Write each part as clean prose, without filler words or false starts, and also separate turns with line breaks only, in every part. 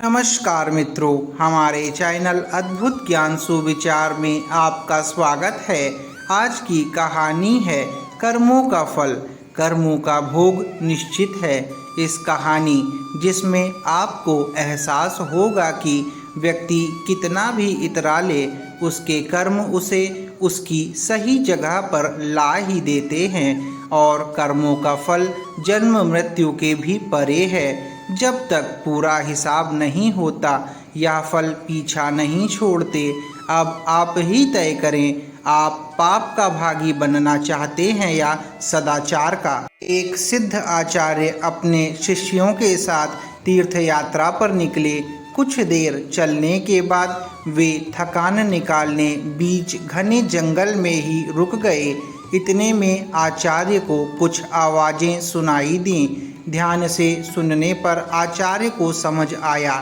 नमस्कार मित्रों, हमारे चैनल अद्भुत ज्ञान सुविचार में आपका स्वागत है। आज की कहानी है कर्मों का फल, कर्मों का भोग निश्चित है। इस कहानी जिसमें आपको एहसास होगा कि व्यक्ति कितना भी इतरा ले, उसके कर्म उसे उसकी सही जगह पर ला ही देते हैं और कर्मों का फल जन्म मृत्यु के भी परे है। जब तक पूरा हिसाब नहीं होता यह फल पीछा नहीं छोड़ते। अब आप ही तय करें, आप पाप का भागी बनना चाहते हैं या सदाचार का। एक सिद्ध आचार्य अपने शिष्यों के साथ तीर्थ यात्रा पर निकले। कुछ देर चलने के बाद वे थकान निकालने बीच घने जंगल में ही रुक गए। इतने में आचार्य को कुछ आवाज़ें सुनाई दीं। ध्यान से सुनने पर आचार्य को समझ आया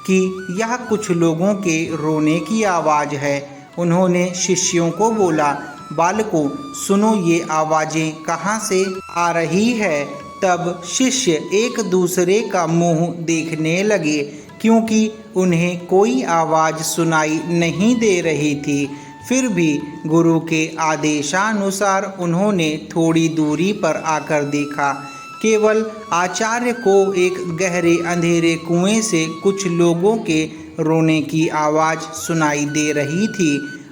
कि यह कुछ लोगों के रोने की आवाज़ है। उन्होंने शिष्यों को बोला, बालकों सुनो, ये आवाज़ें कहाँ से आ रही है। तब शिष्य एक दूसरे का मुंह देखने लगे, क्योंकि उन्हें कोई आवाज़ सुनाई नहीं दे रही थी। फिर भी गुरु के आदेशानुसार उन्होंने थोड़ी दूरी पर आकर देखा। केवल आचार्य को एक गहरे अंधेरे कुएं से कुछ लोगों के रोने की आवाज़ सुनाई दे रही थी।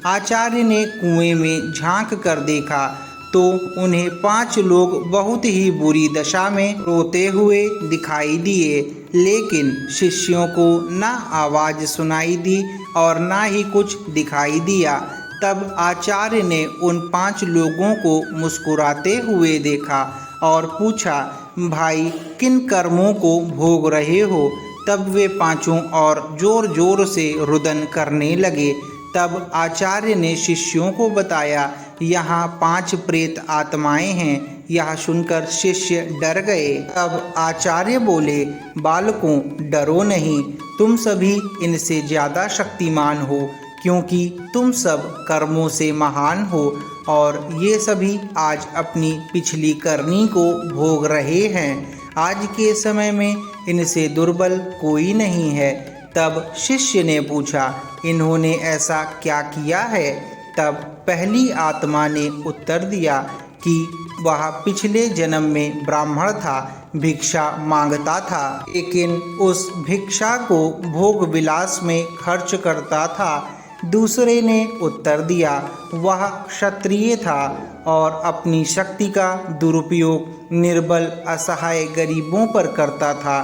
आचार्य ने कुएं में झांक कर देखा तो उन्हें 5 लोग बहुत ही बुरी दशा में रोते हुए दिखाई दिए, लेकिन शिष्यों को ना आवाज़ सुनाई दी और ना ही कुछ दिखाई दिया। तब आचार्य ने उन 5 लोगों को मुस्कुराते हुए देखा और पूछा, भाई किन कर्मों को भोग रहे हो। तब वे पांचों और जोर जोर से रुदन करने लगे। तब आचार्य ने शिष्यों को बताया, यहाँ 5 प्रेत आत्माएं हैं। यह सुनकर शिष्य डर गए। तब आचार्य बोले, बालकों डरो नहीं, तुम सभी इनसे ज़्यादा शक्तिमान हो, क्योंकि तुम सब कर्मों से महान हो और ये सभी आज अपनी पिछली करनी को भोग रहे हैं। आज के समय में इनसे दुर्बल कोई नहीं है। तब शिष्य ने पूछा, इन्होंने ऐसा क्या किया है। तब पहली आत्मा ने उत्तर दिया कि वह पिछले जन्म में ब्राह्मण था, भिक्षा मांगता था, लेकिन उस भिक्षा को भोग विलास में खर्च करता था। दूसरे ने उत्तर दिया, वह क्षत्रिय था और अपनी शक्ति का दुरुपयोग निर्बल असहाय गरीबों पर करता था।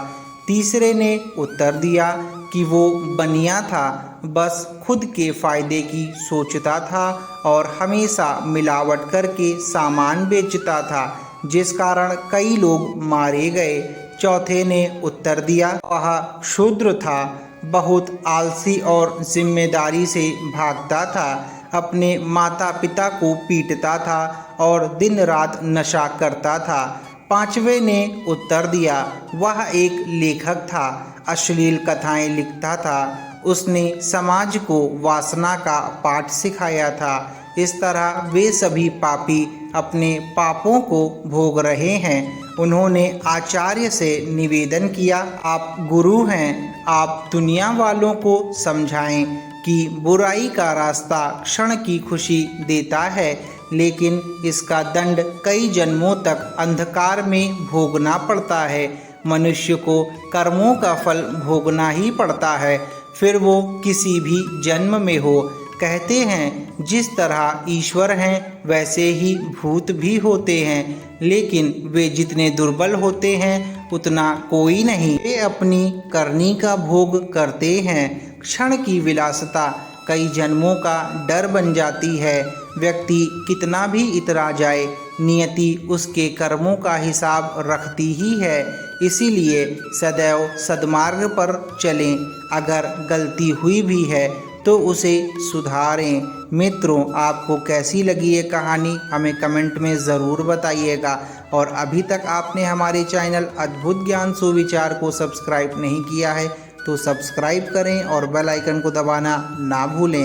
तीसरे ने उत्तर दिया कि वो बनिया था, बस खुद के फायदे की सोचता था और हमेशा मिलावट करके सामान बेचता था, जिस कारण कई लोग मारे गए। चौथे ने उत्तर दिया, वह शूद्र था, बहुत आलसी और जिम्मेदारी से भागता था, अपने माता पिता को पीटता था और दिन रात नशा करता था। पांचवें ने उत्तर दिया, वह एक लेखक था, अश्लील कथाएं लिखता था, उसने समाज को वासना का पाठ सिखाया था। इस तरह वे सभी पापी अपने पापों को भोग रहे हैं। उन्होंने आचार्य से निवेदन किया, आप गुरु हैं, आप दुनिया वालों को समझाएं कि बुराई का रास्ता क्षण की खुशी देता है, लेकिन इसका दंड कई जन्मों तक अंधकार में भोगना पड़ता है। मनुष्य को कर्मों का फल भोगना ही पड़ता है, फिर वो किसी भी जन्म में हो। कहते हैं जिस तरह ईश्वर हैं वैसे ही भूत भी होते हैं, लेकिन वे जितने दुर्बल होते हैं उतना कोई नहीं। वे अपनी करनी का भोग करते हैं। क्षण की विलासता कई जन्मों का डर बन जाती है। व्यक्ति कितना भी इतरा जाए, नियति उसके कर्मों का हिसाब रखती ही है। इसीलिए सदैव सद्मार्ग पर चलें। अगर गलती हुई भी है तो उसे सुधारें। मित्रों, आपको कैसी लगी ये कहानी हमें कमेंट में ज़रूर बताइएगा। और अभी तक आपने हमारे चैनल अद्भुत ज्ञान सुविचार को सब्सक्राइब नहीं किया है तो सब्सक्राइब करें और बेल आइकन को दबाना ना भूलें।